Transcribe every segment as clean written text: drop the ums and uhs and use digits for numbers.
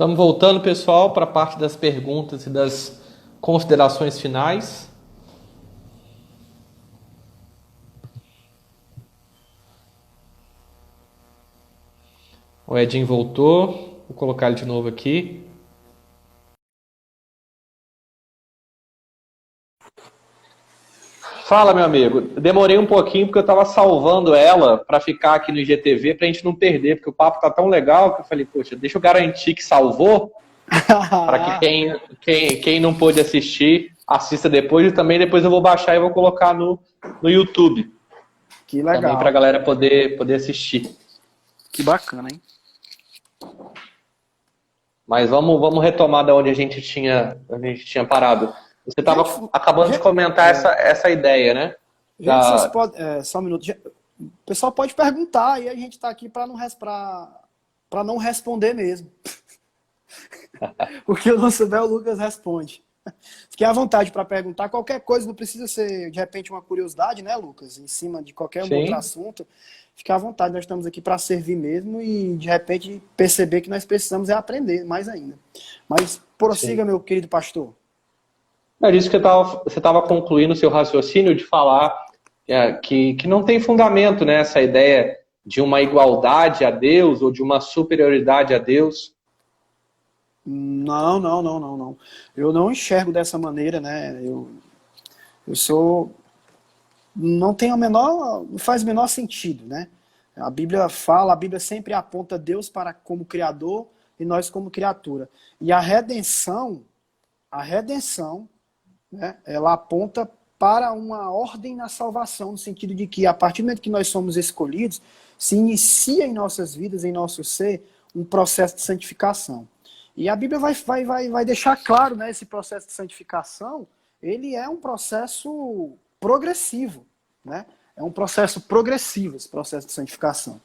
Estamos voltando, pessoal, para a parte das perguntas e das considerações finais. O Edinho voltou. Vou colocar ele de novo aqui. Fala, meu amigo. Demorei um pouquinho porque eu estava salvando ela para ficar aqui no IGTV para a gente não perder, porque o papo tá tão legal que eu falei, poxa, deixa eu garantir que salvou para que quem não pôde assistir, assista depois e também depois eu vou baixar e vou colocar no YouTube. Que Também para a legal. galera poder assistir. Que bacana, hein? Mas vamos retomar da onde a gente tinha parado. Você estava Gente, acabando de gente, comentar essa ideia, né? gente, vocês Da, podem. Só um minuto. O pessoal pode perguntar e a gente está aqui para não responder mesmo. O que eu não souber, o Lucas responde. Fique à vontade para perguntar qualquer coisa, não precisa ser de repente uma curiosidade, né, Lucas? Em cima de qualquer um outro sim, assunto. Fique à vontade, nós estamos aqui para servir mesmo e de repente perceber que nós precisamos é aprender mais ainda. Mas sim. prossiga, meu querido pastor. É disso que você estava concluindo o seu raciocínio de falar que não tem fundamento, né, essa ideia de uma igualdade a Deus ou de uma superioridade a Deus. Não, não, não, não, não. Eu não enxergo dessa maneira, né? Eu sou. Não tem o menor. Não faz o menor sentido, né? A Bíblia fala, a Bíblia sempre aponta Deus para como Criador e nós como criatura. E a redenção, né? Ela aponta para uma ordem na salvação, no sentido de que a partir do momento que nós somos escolhidos, se inicia em nossas vidas, em nosso ser, um processo de santificação. E a Bíblia vai deixar claro, né, esse processo de santificação, ele é um processo progressivo, né? É um processo progressivo, esse processo de santificação.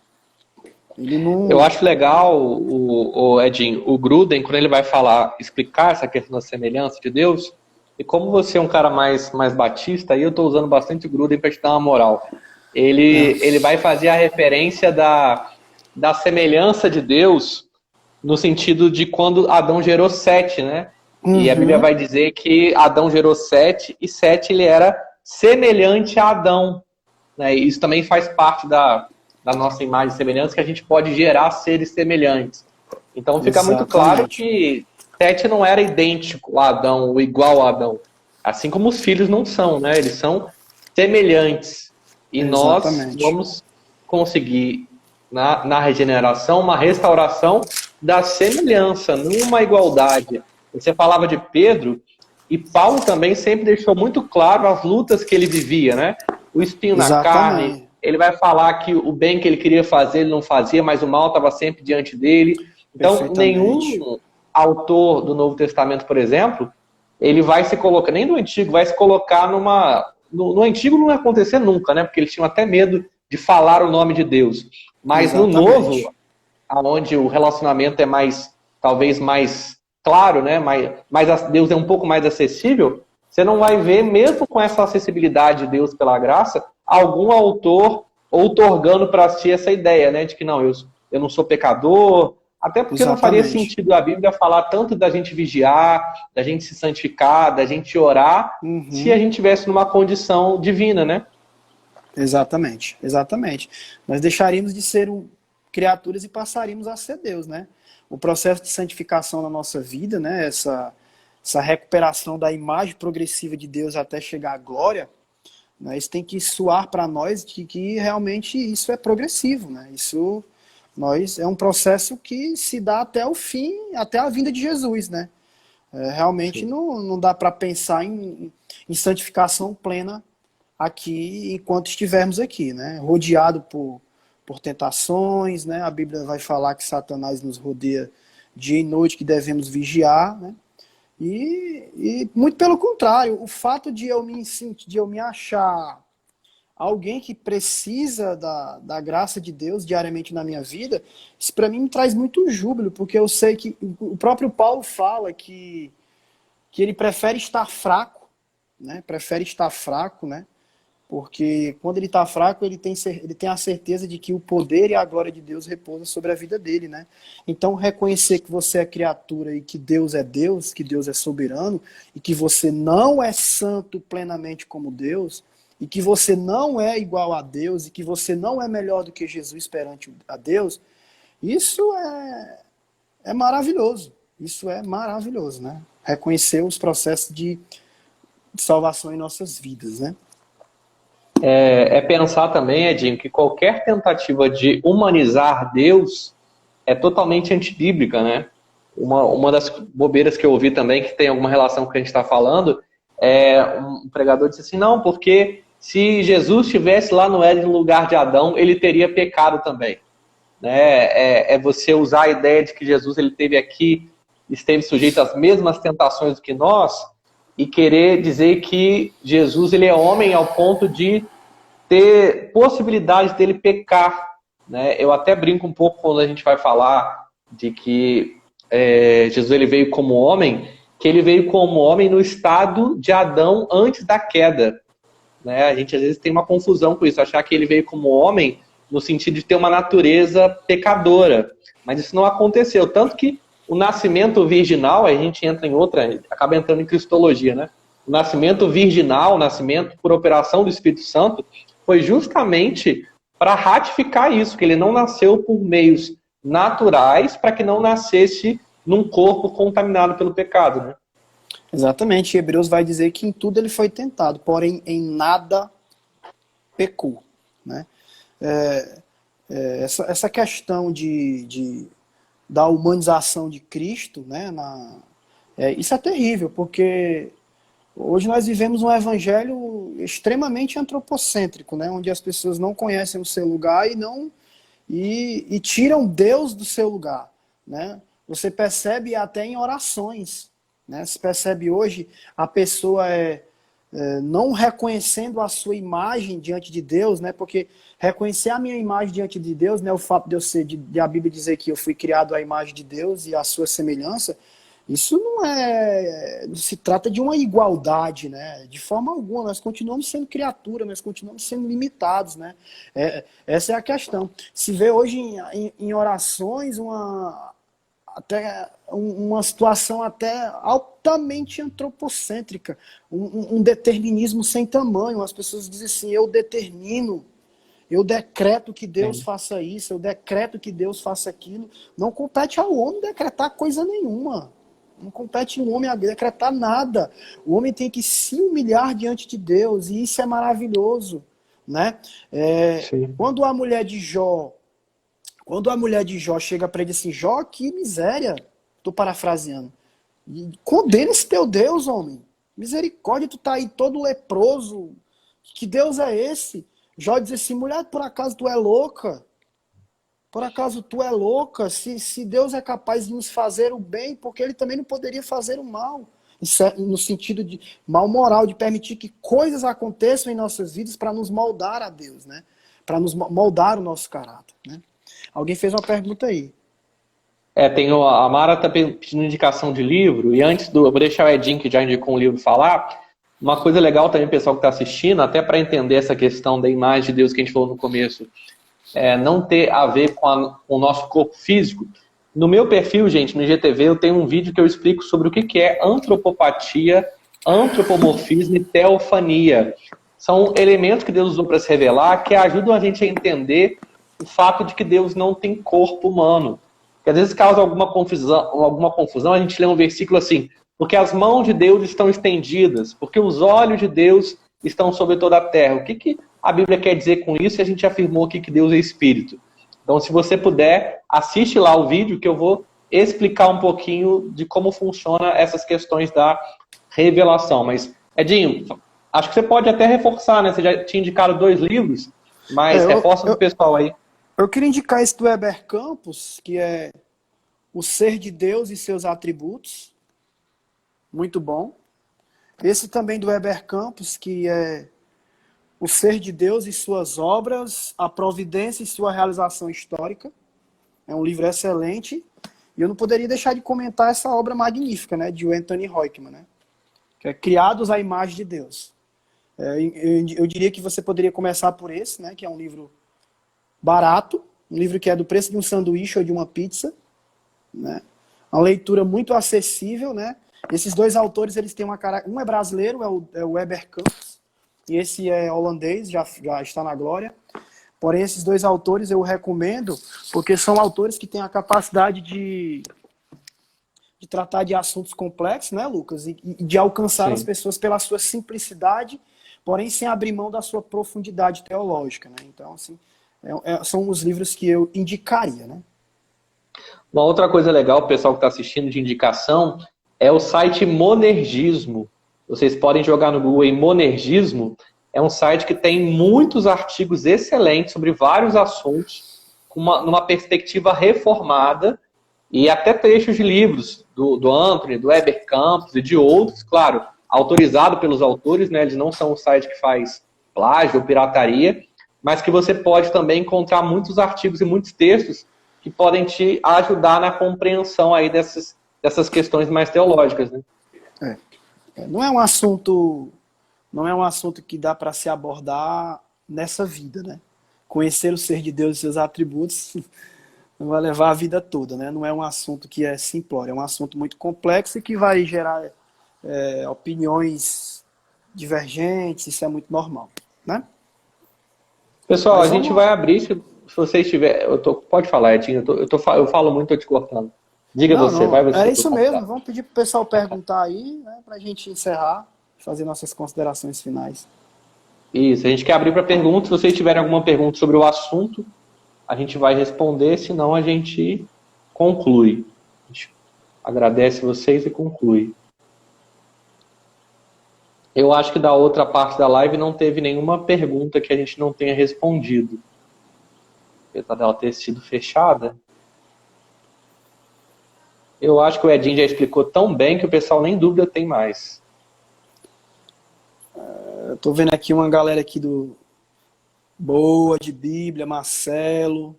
Ele Eu não... acho legal, o Edinho, o Gruden, quando ele vai explicar essa questão da semelhança de Deus, e como você é um cara mais batista, aí eu estou usando bastante o Gruden para te dar uma moral. Ele vai fazer a referência da semelhança de Deus no sentido de quando Adão gerou Sete, né? E a Bíblia Uhum, vai dizer que Adão gerou Sete, e Sete ele era semelhante a Adão, né? E isso também faz parte da nossa imagem e semelhança, que a gente pode gerar seres semelhantes. Então fica muito claro exatamente. que Sete não era idêntico a Adão, ou igual a Adão. Assim como os filhos não são, né? Eles são semelhantes. E nós Exatamente. vamos conseguir, na regeneração, uma restauração da semelhança, numa igualdade. Você falava de Pedro, e Paulo também sempre deixou muito claro as lutas que ele vivia, né? O espinho na carne, Exatamente. ele vai falar que o bem que ele queria fazer ele não fazia, mas o mal estava sempre diante dele. Então, Perfeitamente. nenhum autor do Novo Testamento, por exemplo, ele vai se colocar, nem do Antigo, vai se colocar numa... No Antigo não ia acontecer nunca, né? Porque eles tinham até medo de falar o nome de Deus. Mas no Novo, Exatamente. onde o relacionamento é talvez mais claro, né? Deus é um pouco mais acessível, você não vai ver, mesmo com essa acessibilidade de Deus pela graça, algum autor outorgando para si essa ideia, né? De que não, eu não sou pecador, até porque não faria Exatamente. sentido a Bíblia falar tanto da gente vigiar, da gente se santificar, da gente orar, se a Uhum. gente estivesse numa condição divina, né? Exatamente. Exatamente. Nós deixaríamos de ser criaturas e passaríamos a ser Deus, né? O processo de santificação na nossa vida, né? Essa recuperação da imagem progressiva de Deus até chegar à glória, né? Isso tem que soar para nós de que realmente isso é progressivo, né? Isso é um processo que se dá até o fim, até a vinda de Jesus, né? Realmente Sim. não dá para pensar em santificação plena aqui enquanto estivermos aqui, né? Rodeado por tentações, né? A Bíblia vai falar que Satanás nos rodeia dia e noite, que devemos vigiar, né? E muito pelo contrário, o fato de eu me achar alguém que precisa da graça de Deus diariamente na minha vida, isso para mim me traz muito júbilo, porque eu sei que o próprio Paulo fala que ele prefere estar fraco, né? Prefere estar fraco, né? Porque quando ele está fraco, ele tem a certeza de que o poder e a glória de Deus repousam sobre a vida dele, né? Então, reconhecer que você é criatura e que Deus, que Deus é soberano, e que você não é santo plenamente como Deus, e que você não é igual a Deus, e que você não é melhor do que Jesus perante a Deus, isso é maravilhoso. Isso é maravilhoso, né? Reconhecer os processos de salvação em nossas vidas, né? É pensar também, Edinho, que qualquer tentativa de humanizar Deus é totalmente antibíblica, né? Uma das bobeiras que eu ouvi também, que tem alguma relação com o que a gente está falando, um pregador disse assim, não, porque se Jesus estivesse lá no Éden no lugar de Adão, ele teria pecado também. Né? Você usar a ideia de que Jesus ele teve aqui, esteve sujeito às mesmas tentações do que nós, e querer dizer que Jesus ele é homem ao ponto de ter possibilidade dele pecar. Né? Eu até brinco um pouco quando a gente vai falar de que Jesus ele veio como homem, que ele veio como homem no estado de Adão antes da queda. Né? A gente às vezes tem uma confusão com isso, achar que ele veio como homem no sentido de ter uma natureza pecadora. Mas isso não aconteceu. Tanto que o nascimento virginal, a gente entra em outra, acaba entrando em cristologia, né? O nascimento virginal, o nascimento por operação do Espírito Santo, foi justamente para ratificar isso, que ele não nasceu por meios naturais, para que não nascesse num corpo contaminado pelo pecado, né? Exatamente. Hebreus vai dizer que em tudo ele foi tentado, porém em nada pecou, né? Essa questão da humanização de Cristo, né, isso é terrível, porque hoje nós vivemos um evangelho extremamente antropocêntrico, né, onde as pessoas não conhecem o seu lugar e tiram Deus do seu lugar. Né? Você percebe até em orações. Né? Se percebe hoje a pessoa não reconhecendo a sua imagem diante de Deus, né? Porque reconhecer a minha imagem diante de Deus, né? O fato de eu ser, de a Bíblia dizer que eu fui criado à imagem de Deus e à sua semelhança, isso não se trata de uma igualdade, né? De forma alguma, nós continuamos sendo criatura, nós continuamos sendo limitados, né? Essa é a questão. Se vê hoje em orações uma situação até altamente antropocêntrica, um determinismo sem tamanho. As pessoas dizem assim, eu determino, eu decreto que Deus faça isso, eu decreto que Deus faça aquilo. Não compete ao homem decretar coisa nenhuma. Não compete ao homem decretar nada. O homem tem que se humilhar diante de Deus, e isso é maravilhoso. Né? Quando a mulher de Jó chega para ele assim, Jó, que miséria, estou parafraseando, condena esse teu Deus, homem, misericórdia, tu tá aí todo leproso, que Deus é esse? Jó diz assim, mulher, por acaso tu é louca? Por acaso tu é louca? Se Deus é capaz de nos fazer o bem, porque ele também não poderia fazer o mal? No sentido de mal moral, de permitir que coisas aconteçam em nossas vidas para nos moldar a Deus, né? Para nos moldar o nosso caráter, né? Alguém fez uma pergunta aí. A Mara está pedindo indicação de livro, e eu vou deixar o Edinho, que já indicou um livro, falar. Uma coisa legal também, pessoal que está assistindo, até para entender essa questão da imagem de Deus que a gente falou no começo, não ter a ver com o nosso corpo físico. No meu perfil, gente, no IGTV, eu tenho um vídeo que eu explico sobre o que é antropopatia, antropomorfismo e teofania. São elementos que Deus usou para se revelar, que ajudam a gente a entender o fato de que Deus não tem corpo humano. Que às vezes causa alguma confusão, a gente lê um versículo assim, porque as mãos de Deus estão estendidas, porque os olhos de Deus estão sobre toda a terra. O que a Bíblia quer dizer com isso? E a gente afirmou aqui que Deus é Espírito. Então, se você puder, assiste lá o vídeo que eu vou explicar um pouquinho de como funciona essas questões da revelação. Mas, Edinho, acho que você pode até reforçar, né? Você já tinha indicado 2 livros, mas reforça pro pessoal aí. Eu queria indicar esse do Heber Campos, que é O Ser de Deus e Seus Atributos. Muito bom. Esse também do Heber Campos, que é O Ser de Deus e Suas Obras, a Providência e Sua Realização Histórica. É um livro excelente. E eu não poderia deixar de comentar essa obra magnífica, né, de Anthony Roykman, né, que é Criados à Imagem de Deus. Eu diria que você poderia começar por esse, né, que é um livro barato, um livro que é do preço de um sanduíche ou de uma pizza, né? Uma leitura muito acessível, né? Esses dois autores, eles têm uma cara... Um é brasileiro, é o Weber Campos, e esse é holandês, já está na glória. Porém, esses dois autores eu recomendo, porque são autores que têm a capacidade de tratar de assuntos complexos, né, Lucas? E de alcançar as pessoas pela sua simplicidade, porém sem abrir mão da sua profundidade teológica, né? Então, assim, são os livros que eu indicaria, né? Uma outra coisa legal, o pessoal que está assistindo de indicação, é o site Monergismo. Vocês podem jogar no Google aí, Monergismo. É um site que tem muitos artigos excelentes sobre vários assuntos, numa perspectiva reformada, e até trechos de livros do Anthony, do Weber Campos e de outros, claro, autorizado pelos autores, né? Eles não são um site que faz plágio ou pirataria, mas que você pode também encontrar muitos artigos e muitos textos que podem te ajudar na compreensão aí dessas questões mais teológicas, né? Não é um assunto que dá para se abordar nessa vida, né? Conhecer o ser de Deus e seus atributos não vai levar a vida toda, né? Não é um assunto que é simplório, é um assunto muito complexo e que vai gerar opiniões divergentes, isso é muito normal, né? Pessoal, a gente vai abrir, se vocês tiverem... Pode falar, Edinho, eu falo muito, estou te cortando. Diga você, vai você. É isso mesmo, vamos pedir para o pessoal perguntar aí, né, para a gente encerrar, fazer nossas considerações finais. Isso, a gente quer abrir para perguntas. Se vocês tiverem alguma pergunta sobre o assunto, a gente vai responder, senão a gente conclui. A gente agradece vocês e conclui. Eu acho que da outra parte da live não teve nenhuma pergunta que a gente não tenha respondido. Apesar dela ter sido fechada. Eu acho que o Edinho já explicou tão bem que o pessoal nem dúvida tem mais. Eu tô vendo aqui uma galera aqui do Boa de Bíblia, Marcelo.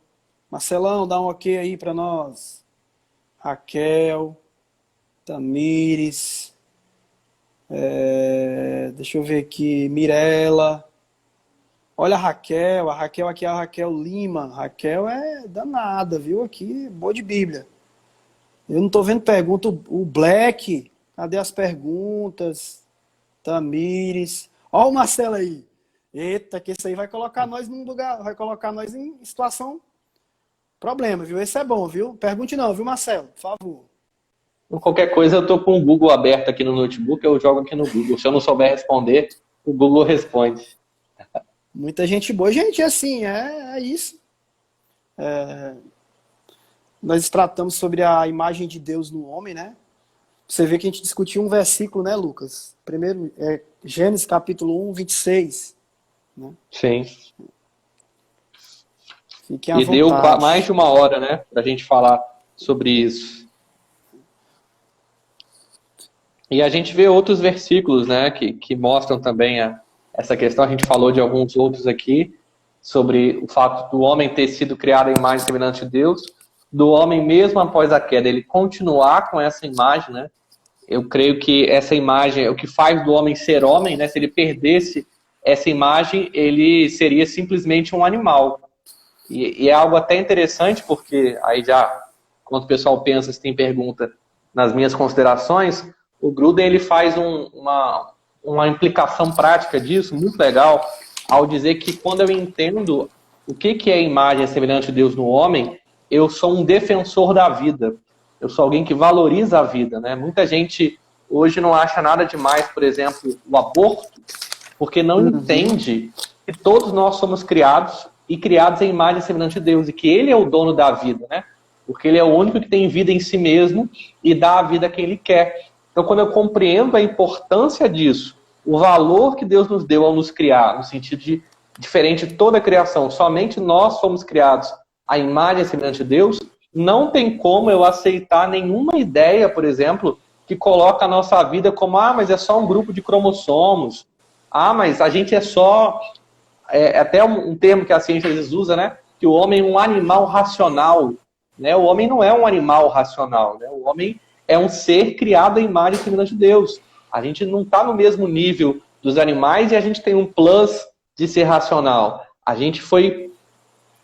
Marcelão, dá um ok aí para nós. Raquel, Tamires, deixa eu ver aqui, Mirella. Olha a Raquel aqui é a Raquel Lima. Raquel é danada, viu? Aqui, boa de Bíblia. Eu não tô vendo pergunta. O Black, cadê as perguntas? Tamires. Ó o Marcelo aí. Eita, que isso aí vai colocar nós num lugar, vai colocar nós em situação problema, viu? Esse é bom, viu? Pergunte não, viu, Marcelo? Por favor. Qualquer coisa, eu tô com o Google aberto aqui no notebook, eu jogo aqui no Google. Se eu não souber responder, o Google responde. Muita gente boa. Gente, assim, é isso. Nós tratamos sobre a imagem de Deus no homem, né? Você vê que a gente discutiu um versículo, né, Lucas? Primeiro, Gênesis capítulo 1, 26. Né? Sim. Fiquem à vontade. Deu mais de 1 hora, né? Pra gente falar sobre isso. E a gente vê outros versículos, né? Que mostram também essa questão. A gente falou de alguns outros aqui. Sobre o fato do homem ter sido criado à imagem e semelhança de Deus. Do homem mesmo após a queda, ele continuar com essa imagem, né? Eu creio que essa imagem é o que faz do homem ser homem, né? Se ele perdesse essa imagem, ele seria simplesmente um animal. E é algo até interessante, porque aí já, quando o pessoal pensa, se tem pergunta nas minhas considerações, o Gruden ele faz uma implicação prática disso, muito legal, ao dizer que quando eu entendo o que é a imagem semelhante de Deus no homem, eu sou um defensor da vida. Eu sou alguém que valoriza a vida, né? Muita gente hoje não acha nada demais, por exemplo, o aborto, porque não entende que todos nós somos criados e criados em imagem semelhante de Deus, e que Ele é o dono da vida, né? Porque Ele é o único que tem vida em si mesmo e dá a vida a quem Ele quer. Então, quando eu compreendo a importância disso, o valor que Deus nos deu ao nos criar, no sentido de, diferente de toda a criação, somente nós somos criados à imagem semelhante de Deus, não tem como eu aceitar nenhuma ideia, por exemplo, que coloca a nossa vida como, mas é só um grupo de cromossomos, mas a gente é só, até um termo que a ciência às vezes usa, né, que o homem é um animal racional, né, o homem não é um animal racional, né, o homem é um ser criado à imagem e semelhança de Deus. A gente não está no mesmo nível dos animais e a gente tem um plus de ser racional. A gente foi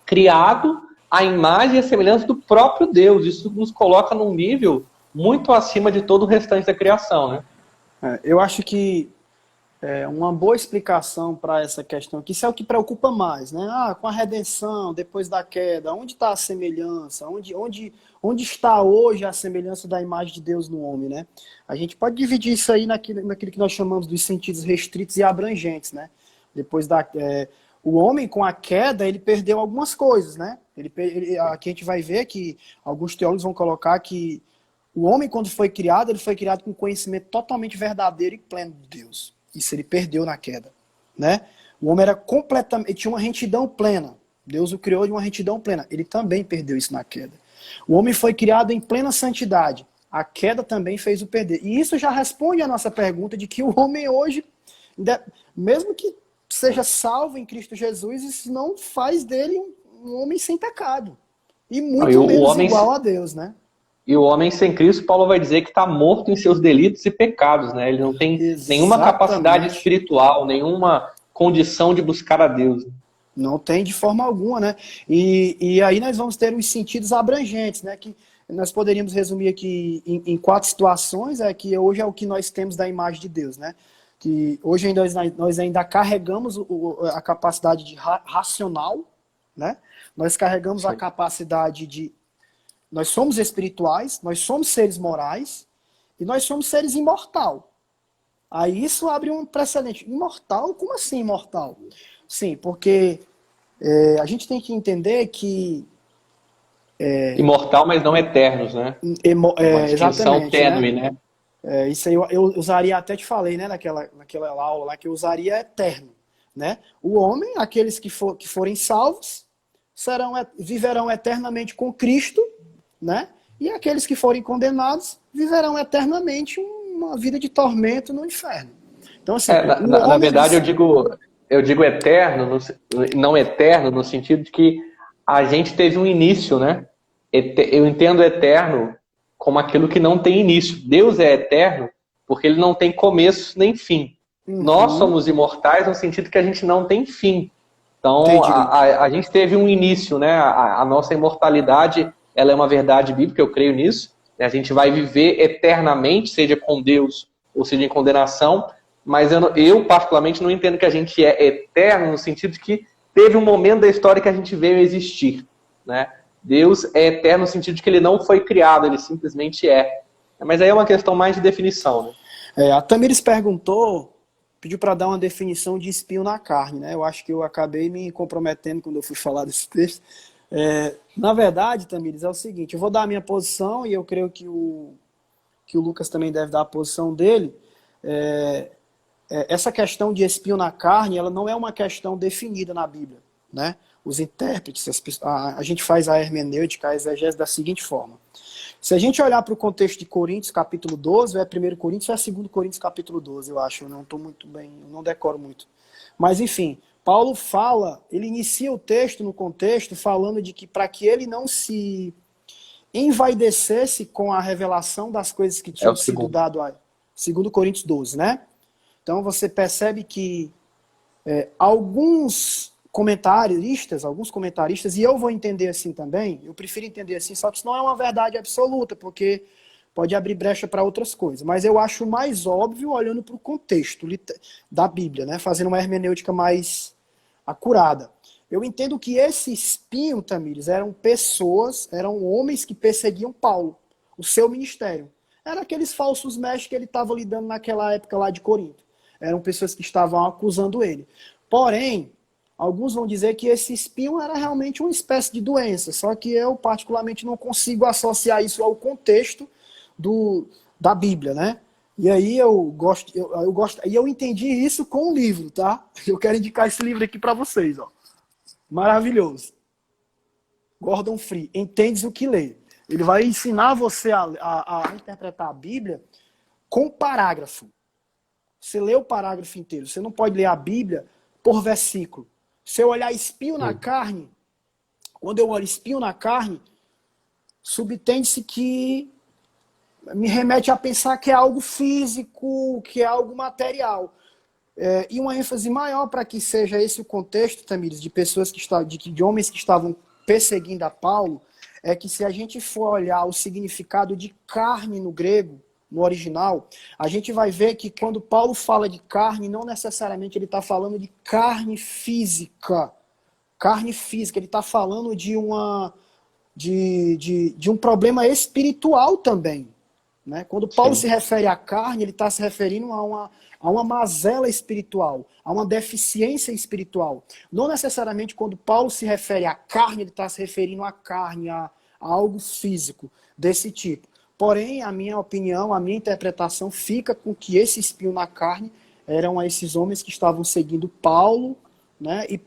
criado à imagem e à semelhança do próprio Deus. Isso nos coloca num nível muito acima de todo o restante da criação, né? Eu acho que uma boa explicação para essa questão aqui, isso é o que preocupa mais, né? Com a redenção, depois da queda, onde está a semelhança? Onde está hoje a semelhança da imagem de Deus no homem, né? A gente pode dividir isso aí naquilo que nós chamamos dos sentidos restritos e abrangentes, né? Depois o homem, com a queda, ele perdeu algumas coisas, né? Aqui a gente vai ver que alguns teólogos vão colocar que o homem, quando foi criado, ele foi criado com conhecimento totalmente verdadeiro e pleno de Deus. Isso ele perdeu na queda, né? O homem era completamente, ele tinha uma retidão plena. Deus o criou de uma retidão plena. Ele também perdeu isso na queda. O homem foi criado em plena santidade. A queda também fez o perder. E isso já responde à nossa pergunta de que o homem hoje, mesmo que seja salvo em Cristo Jesus, isso não faz dele um homem sem pecado. E muito menos igual a Deus, né? E o homem sem Cristo, Paulo vai dizer que está morto em seus delitos e pecados, né? Ele não tem nenhuma capacidade espiritual, nenhuma condição de buscar a Deus. Não tem de forma alguma, né? E aí nós vamos ter os sentidos abrangentes, né? Que nós poderíamos resumir aqui em 4 situações, que hoje é o que nós temos da imagem de Deus, né? Que hoje nós ainda carregamos a capacidade de racional, né? Nós carregamos a capacidade de... Nós somos espirituais, nós somos seres morais e nós somos seres imortal. Aí isso abre um precedente. Imortal? Como assim imortal? Sim, porque a gente tem que entender que... imortal, mas não eternos, né? Uma distinção tênue, né? Isso aí eu usaria, até te falei, né, naquela aula lá, que eu usaria eterno, né? O homem, aqueles que forem salvos, viverão eternamente com Cristo, né? E aqueles que forem condenados viverão eternamente uma vida de tormento no inferno. Então, assim, na verdade, eu digo eterno, não eterno, no sentido de que a gente teve um início, né? Eu entendo eterno como aquilo que não tem início. Deus é eterno porque ele não tem começo nem fim. Nós somos imortais no sentido que a gente não tem fim. Então, a gente teve um início, né? A nossa imortalidade, ela é uma verdade bíblica, eu creio nisso. A gente vai viver eternamente, seja com Deus ou seja em condenação, mas eu particularmente não entendo que a gente é eterno no sentido de que teve um momento da história que a gente veio a existir, né? Deus é eterno no sentido de que ele não foi criado, ele simplesmente é. Mas aí é uma questão mais de definição, né? A Tamires pediu para dar uma definição de espinho na carne, né? Eu acho que eu acabei me comprometendo quando eu fui falar desse texto. Na verdade, Tamires, é o seguinte, eu vou dar a minha posição e eu creio que o Lucas também deve dar a posição dele. Essa questão de espinho na carne, ela não é uma questão definida na Bíblia, né? Os intérpretes, a gente faz a hermenêutica, a exegese da seguinte forma. Se a gente olhar para o contexto de Coríntios, capítulo 12, ou é 1 Coríntios, ou é 2 Coríntios, capítulo 12, eu acho, eu não estou muito bem, eu não decoro muito. Mas, enfim, Paulo ele inicia o texto no contexto falando de que para que ele não se envaidecesse com a revelação das coisas que tinham sido dado a 2 Coríntios 12, né? Então você percebe que alguns comentaristas, e eu vou entender assim também, eu prefiro entender assim, só que isso não é uma verdade absoluta, porque pode abrir brecha para outras coisas, mas eu acho mais óbvio olhando para o contexto da Bíblia, né? Fazendo uma hermenêutica mais acurada. Eu entendo que esse espinho, Tamires, eram homens que perseguiam Paulo, o seu ministério. Eram aqueles falsos mestres que ele estava lidando naquela época lá de Corinto. Eram pessoas que estavam acusando ele. Porém, alguns vão dizer que esse espinho era realmente uma espécie de doença, só que eu particularmente não consigo associar isso ao contexto da Bíblia, né? E aí eu entendi isso com o livro, tá? Eu quero indicar esse livro aqui para vocês, ó. Maravilhoso. Gordon Free, Entendes o que lê. Ele vai ensinar você a interpretar a Bíblia com parágrafo. Você lê o parágrafo inteiro. Você não pode ler a Bíblia por versículo. Se eu olhar espinho na carne, quando eu olho espinho na carne, subtende-se que me remete a pensar que é algo físico, que é algo material. E uma ênfase maior para que seja esse o contexto, Tamires, de pessoas de homens que estavam perseguindo a Paulo, é que se a gente for olhar o significado de carne no grego, no original, a gente vai ver que quando Paulo fala de carne, não necessariamente ele está falando de carne física. Carne física, ele está falando de um problema espiritual também. Né? Quando Paulo se refere à carne, ele está se referindo a uma mazela espiritual, a uma deficiência espiritual. Não necessariamente quando Paulo se refere à carne, ele está se referindo à carne, a algo físico desse tipo. Porém, a minha opinião, a minha interpretação fica com que esse espinho na carne eram esses homens que estavam seguindo Paulo, né? E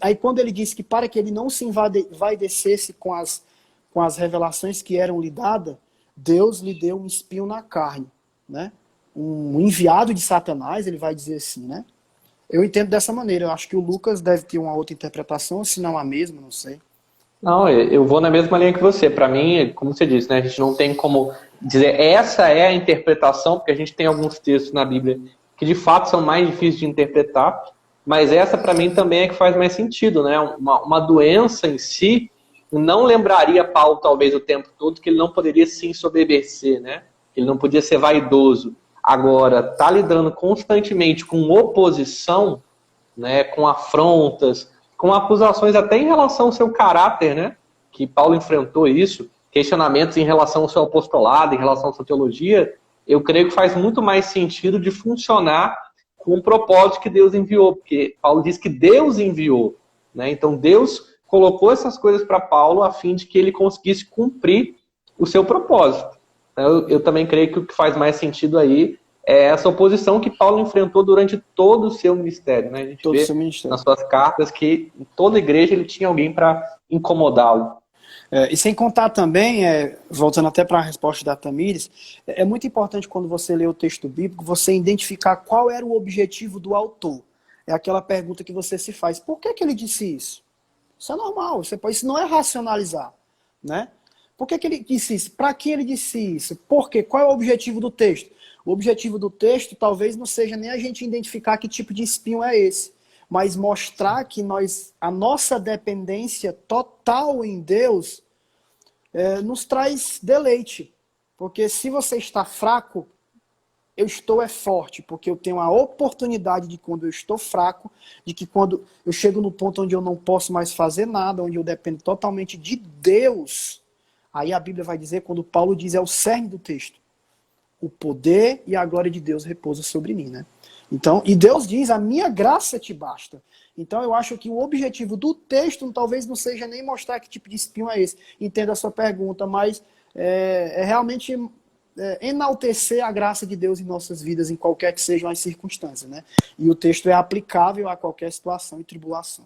aí quando ele disse que para que ele não se envaidecesse com as revelações que eram lhe dadas, Deus lhe deu um espinho na carne, né? Um enviado de Satanás, ele vai dizer assim, né? Eu entendo dessa maneira. Eu acho que o Lucas deve ter uma outra interpretação, se não a mesma, não sei. Não, eu vou na mesma linha que você. Para mim, como você disse, né, a gente não tem como dizer essa é a interpretação, porque a gente tem alguns textos na Bíblia que de fato são mais difíceis de interpretar, mas essa para mim também é que faz mais sentido, né? Uma doença em si não lembraria Paulo talvez o tempo todo que ele não poderia se ensoberbecer, né? Que ele não podia ser vaidoso. Agora, tá lidando constantemente com oposição, né, com afrontas, com acusações até em relação ao seu caráter, né? Que Paulo enfrentou isso, questionamentos em relação ao seu apostolado, em relação à sua teologia, eu creio que faz muito mais sentido de funcionar com o propósito que Deus enviou, porque Paulo diz que Deus enviou, né? Então Deus colocou essas coisas para Paulo a fim de que ele conseguisse cumprir o seu propósito. Eu também creio que o que faz mais sentido aí é essa oposição que Paulo enfrentou durante todo o seu ministério, né? A gente vê nas suas cartas que em toda igreja ele tinha alguém para incomodá-lo. E sem contar também, voltando até para a resposta da Tamires, é muito importante quando você lê o texto bíblico, você identificar qual era o objetivo do autor. É aquela pergunta que você se faz, por que ele disse isso? Isso é normal, isso não é racionalizar, né? Por que ele disse isso? Para que ele disse isso? Por quê? Qual é o objetivo do texto? O objetivo do texto talvez não seja nem a gente identificar que tipo de espinho é esse, mas mostrar que a nossa dependência total em Deus nos traz deleite. Porque se você está fraco, eu estou forte, porque eu tenho a oportunidade de quando eu estou fraco, de que quando eu chego no ponto onde eu não posso mais fazer nada, onde eu dependo totalmente de Deus, aí a Bíblia vai dizer, quando Paulo diz, é o cerne do texto, o poder e a glória de Deus repousam sobre mim, né? Então, e Deus diz, a minha graça te basta. Então eu acho que o objetivo do texto talvez não seja nem mostrar que tipo de espinho é esse. Entendo a sua pergunta, mas é realmente enaltecer a graça de Deus em nossas vidas, em qualquer que sejam as circunstâncias, né? E o texto é aplicável a qualquer situação e tribulação.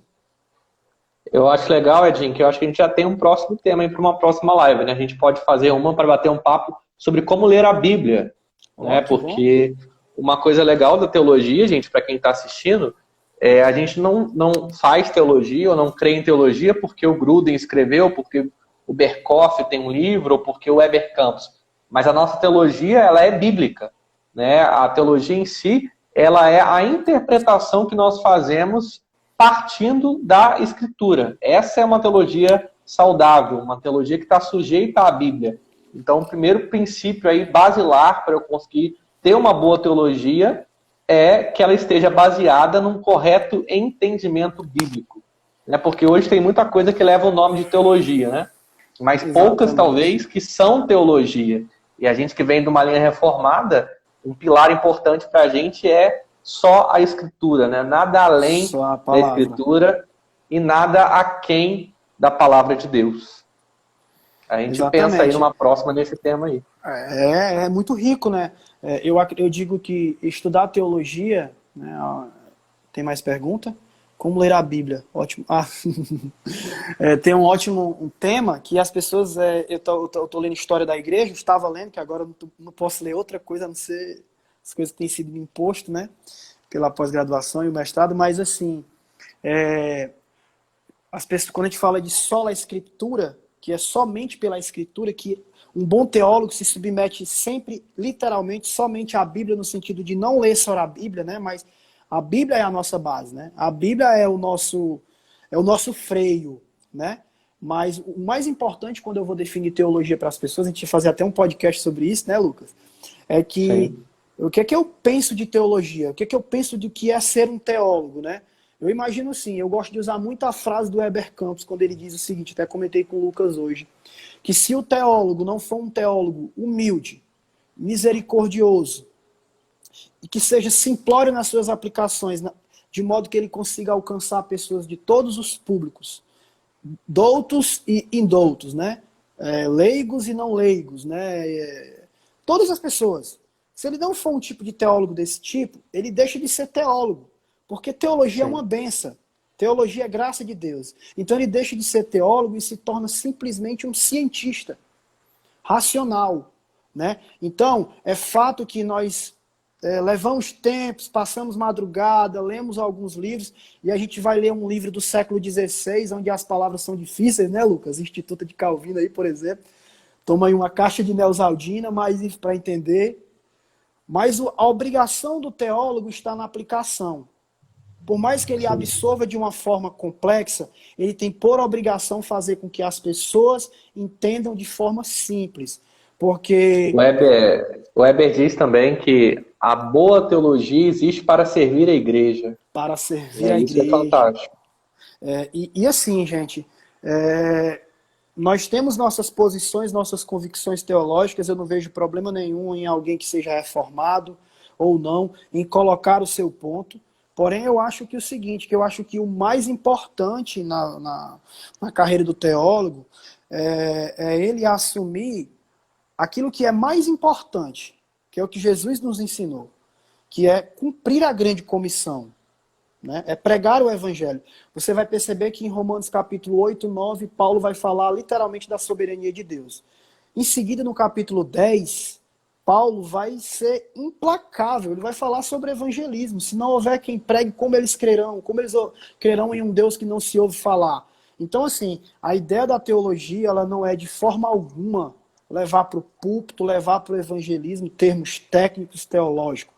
Eu acho legal, Edinho, que eu acho que a gente já tem um próximo tema aí para uma próxima live, né? A gente pode fazer uma para bater um papo sobre como ler a Bíblia, né? Porque uma coisa legal da teologia, gente, para quem está assistindo, a gente não faz teologia ou não crê em teologia porque o Gruden escreveu, porque o Berkoff tem um livro ou porque o Weber Campos. Mas a nossa teologia, ela é bíblica, né? A teologia em si, ela é a interpretação que nós fazemos partindo da Escritura. Essa é uma teologia saudável, uma teologia que está sujeita à Bíblia. Então, o primeiro princípio aí, basilar, para eu conseguir ter uma boa teologia, é que ela esteja baseada num correto entendimento bíblico. Né? Porque hoje tem muita coisa que leva o nome de teologia, né? Mas poucas, talvez, que são teologia. E a gente que vem de uma linha reformada, um pilar importante para a gente é só a Escritura, né? Nada além da Escritura e nada aquém da palavra de Deus. A gente pensa aí numa próxima nesse tema aí. É muito rico, né? Eu digo que estudar teologia, né? Tem mais pergunta? Como ler a Bíblia? Ótimo. Tem um ótimo tema que as pessoas... eu tô lendo História da Igreja, estava lendo, que agora eu não posso ler outra coisa, a não ser as coisas que têm sido me imposto, né? Pela pós-graduação e o mestrado, mas assim... as pessoas, quando a gente fala de sola Escritura, que é somente pela Escritura, que um bom teólogo se submete sempre, literalmente, somente à Bíblia, no sentido de não ler só a Bíblia, né? Mas A Bíblia é a nossa base, né? A Bíblia é o nosso freio, né? Mas o mais importante quando eu vou definir teologia para as pessoas, a gente vai fazer até um podcast sobre isso, né, Lucas? É que Sim. o que é que eu penso de teologia? O que é que eu penso de que é ser um teólogo, né? Eu imagino assim, eu gosto de usar muito a frase do Heber Campos, quando ele diz o seguinte, até comentei com o Lucas hoje, que se o teólogo não for um teólogo humilde, misericordioso, e que seja simplório nas suas aplicações, de modo que ele consiga alcançar pessoas de todos os públicos, doutos e indoutos, né? Leigos e não leigos, né? Todas as pessoas. Se ele não for um tipo de teólogo desse tipo, ele deixa de ser teólogo, porque teologia é uma Sim. benção. Teologia é graça de Deus. Então ele deixa de ser teólogo e se torna simplesmente um cientista racional, né? Então, é fato que nós levamos tempos, passamos madrugada, lemos alguns livros, e a gente vai ler um livro do século XVI, onde as palavras são difíceis, né, Lucas? Instituto de Calvino aí, por exemplo. Toma aí uma caixa de Neosaldina, mas para entender. Mas a obrigação do teólogo está na aplicação. Por mais que ele absorva de uma forma complexa, ele tem por obrigação fazer com que as pessoas entendam de forma simples. Porque O Weber diz também que a boa teologia existe para servir a igreja. para E servir a aí isso é igreja. fantástico. E assim, gente, nós temos nossas posições, nossas convicções teológicas, eu não vejo problema nenhum em alguém que seja reformado ou não, em colocar o seu ponto. Porém, eu acho que o seguinte, que eu acho que o mais importante na carreira do teólogo é ele assumir aquilo que é mais importante, que é o que Jesus nos ensinou, que é cumprir a grande comissão, né? É pregar o evangelho. Você vai perceber que em Romanos capítulo 8, 9, Paulo vai falar literalmente da soberania de Deus. Em seguida, no capítulo 10, Paulo vai ser implacável, ele vai falar sobre evangelismo. Se não houver quem pregue, como eles crerão em um Deus que não se ouve falar. Então, assim, a ideia da teologia, ela não é de forma alguma levar para o púlpito, levar para o evangelismo termos técnicos teológicos.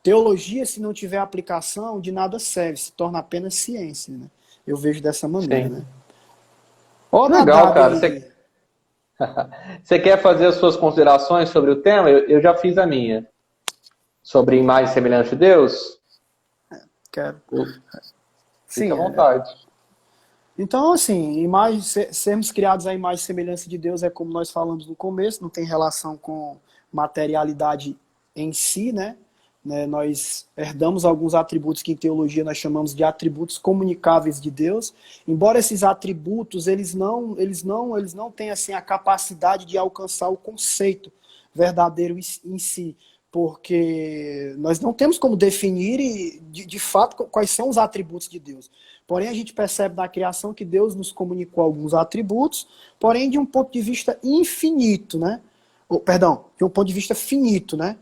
Teologia, se não tiver aplicação, de nada serve, se torna apenas ciência, né? Eu vejo dessa maneira, Sim. né? Ó, Legal, Nadab cara. aí. Você quer fazer as suas considerações sobre o tema? Eu já fiz a minha. Sobre imagem e semelhança de Deus? Quero. Fique Sim, à vontade. então, assim, sermos criados à imagem e semelhança de Deus é como nós falamos no começo, não tem relação com materialidade em si, né? Nós herdamos alguns atributos que em teologia nós chamamos de atributos comunicáveis de Deus, embora esses atributos eles não tenham assim a capacidade de alcançar o conceito verdadeiro em si, porque nós não temos como definir de fato quais são os atributos de Deus. Porém, a gente percebe na criação que Deus nos comunicou alguns atributos, porém de um ponto de vista infinito, né? De um ponto de vista finito, né?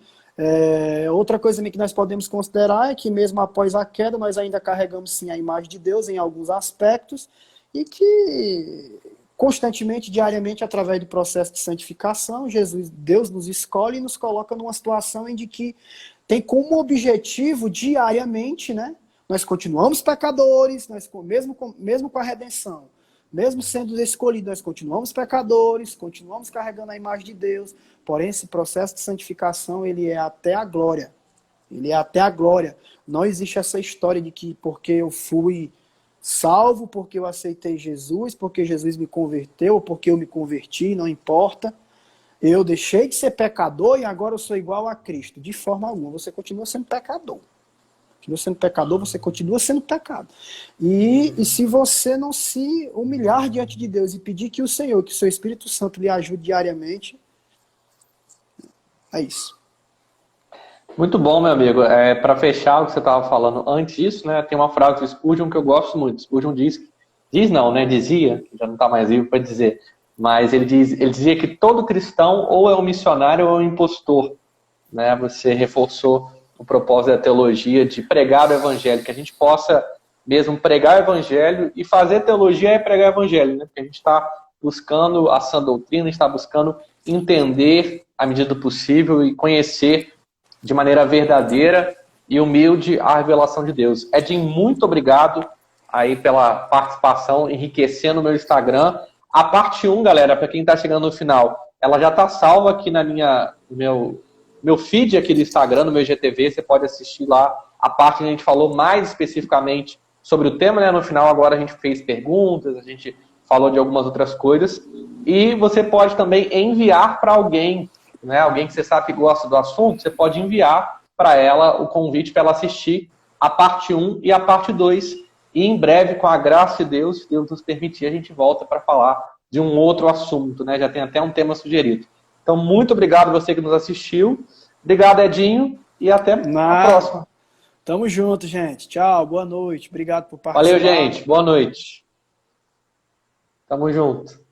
Outra coisa que nós podemos considerar é que mesmo após a queda, nós ainda carregamos sim a imagem de Deus em alguns aspectos e que constantemente, diariamente, através do processo de santificação, Deus nos escolhe e nos coloca numa situação em que tem como objetivo diariamente, né? Nós continuamos pecadores, mesmo com a redenção, mesmo sendo escolhidos, nós continuamos pecadores, continuamos carregando a imagem de Deus, porém esse processo de santificação, ele é até a glória. Ele é até a glória. Não existe essa história de que porque eu fui salvo, porque eu aceitei Jesus, porque Jesus me converteu, ou porque eu me converti, não importa. Eu deixei de ser pecador e agora eu sou igual a Cristo. De forma alguma, você continua sendo pecador. Continua sendo pecador, você continua sendo pecado. E se você não se humilhar diante de Deus e pedir que o Senhor, que o seu Espírito Santo lhe ajude diariamente, é isso. Muito bom, meu amigo. Para fechar o que você estava falando antes disso, né, tem uma frase do Spurgeon que eu gosto muito. Spurgeon dizia, já não está mais vivo para dizer, mas ele dizia que todo cristão ou é um missionário ou é um impostor. Né? Você reforçou o propósito da teologia de pregar o evangelho, que a gente possa mesmo pregar o evangelho, e fazer teologia é pregar o evangelho, né? Porque a gente está buscando a sã doutrina, a gente está buscando entender à medida do possível e conhecer de maneira verdadeira e humilde à revelação de Deus. Edinho, muito obrigado aí pela participação, enriquecendo o meu Instagram. A parte 1, galera, para quem está chegando no final, ela já está salva aqui no meu feed aqui do Instagram, no meu IGTV, você pode assistir lá a parte que a gente falou mais especificamente sobre o tema, né? No final agora a gente fez perguntas, a gente falou de algumas outras coisas, e você pode também enviar para alguém, né? Alguém que você sabe que gosta do assunto, você pode enviar para ela o convite para ela assistir a parte 1 e a parte 2, e em breve, com a graça de Deus, se Deus nos permitir, a gente volta para falar de um outro assunto, né? Já tem até um tema sugerido. Então, muito obrigado a você que nos assistiu. Obrigado, Edinho, e até a próxima. Tamo junto, gente. Tchau, boa noite. Obrigado por participar. Valeu, gente. Boa noite. Tamo junto.